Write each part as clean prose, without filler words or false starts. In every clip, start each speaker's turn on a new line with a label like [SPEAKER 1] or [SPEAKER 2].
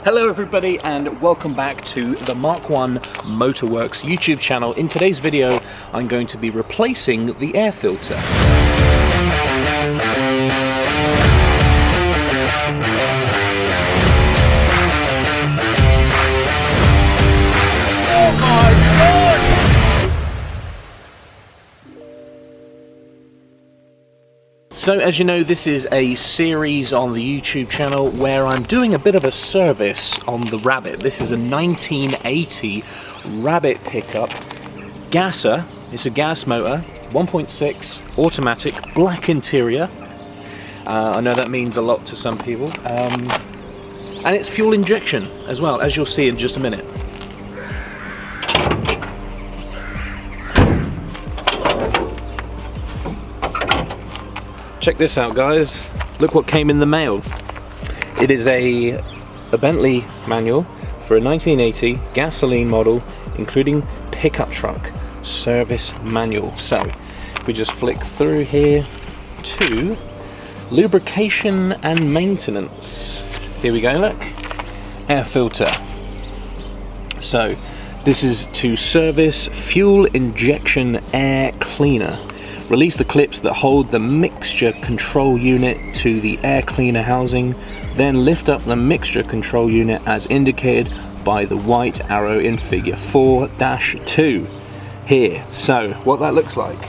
[SPEAKER 1] Hello everybody and welcome back to the Mark 1 Motorworks YouTube channel. In today's video I'm going to be replacing the air filter. Oh my God! So as you know, this is a series on the YouTube channel where I'm doing a bit of a service on the Rabbit. This is a 1980 Rabbit pickup gasser. It's a gas motor, 1.6 automatic, black interior. I know that means a lot to some people. And it's fuel injection as well, as you'll see in just a minute. Check this out, guys. Look what came in the mail. It is a Bentley manual for a 1980 gasoline model, including pickup truck service manual. So if we just flick through here to lubrication and maintenance. Here we go, look. Air filter. So this is to service fuel injection air cleaner. Release the clips that hold the mixture control unit to the air cleaner housing, then lift up the mixture control unit as indicated by the white arrow in figure 4-2 here. So what that looks like,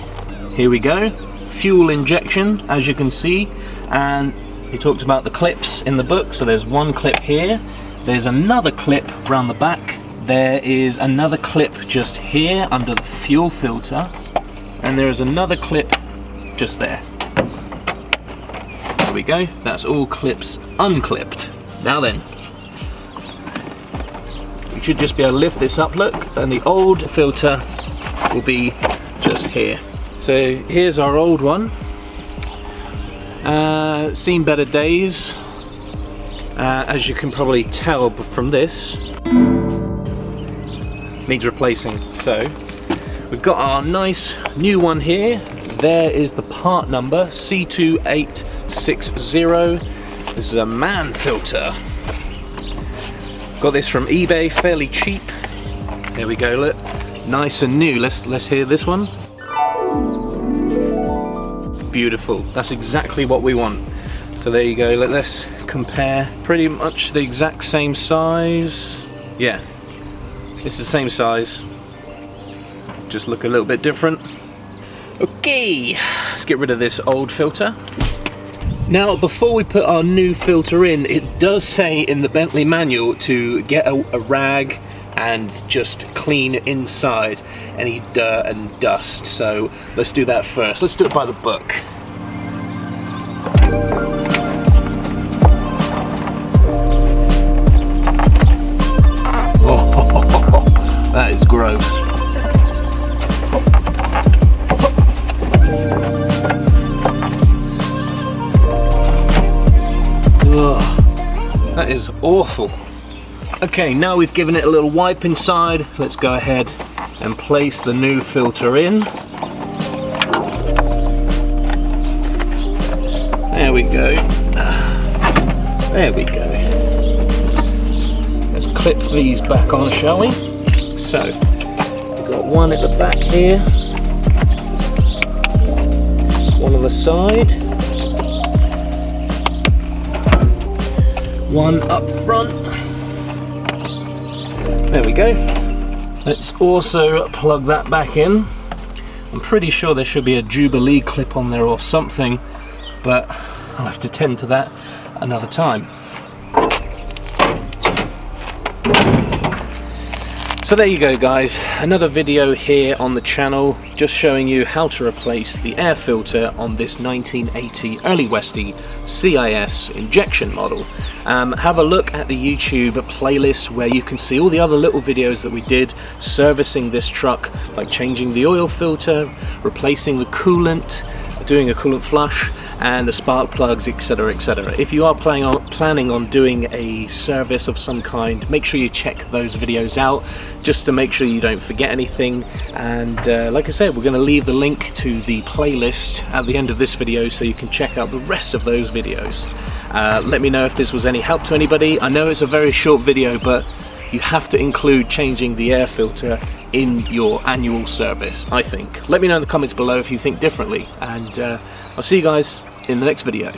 [SPEAKER 1] here we go, fuel injection as you can see, and he talked about the clips in the book. So there's one clip here, there's another clip around the back, there is another clip just here under the fuel filter, and there is another clip just there. There we go, that's all clips unclipped. Now then, we should just be able to lift this up, look, and the old filter will be just here. So here's our old one. Seen better days, as you can probably tell from this. Needs replacing, so we've got our nice new one here. There is the part number, C2860. This is a MAN filter. Got this from eBay, fairly cheap. There we go, look. Nice and new. Let's hear this one. Beautiful. That's exactly what we want. So there you go, let's compare. Pretty much the exact same size. Yeah, it's the same size. Just look a little bit different. Okay, let's get rid of this old filter. Now before we put our new filter in, it does say in the Bentley manual to get a rag and just clean inside any dirt and dust. So let's do that first. Let's do it by the book. Oh, that is gross. Ugh, that is awful. Okay, now we've given it a little wipe inside, let's go ahead and place the new filter in. There we go. There we go. Let's clip these back on, shall we? So, we've got one at the back here, one on the side, one up front. There we go. Let's also plug that back in. I'm pretty sure there should be a Jubilee clip on there or something, but I'll have to tend to that another time. So there you go, guys, another video here on the channel just showing you how to replace the air filter on this 1980 Early Westy CIS injection model. Have a look at the YouTube playlist where you can see all the other little videos that we did servicing this truck, like changing the oil filter, replacing the coolant, doing a coolant flush, and the spark plugs, etc, etc. If you are planning on doing a service of some kind, make sure you check those videos out just to make sure you don't forget anything. And like I said, we're going to leave the link to the playlist at the end of this video so you can check out the rest of those videos. Let me know if this was any help to anybody. I know it's a very short video, but you have to include changing the air filter in your annual service, I think. Let me know in the comments below if you think differently, and I'll see you guys in the next video.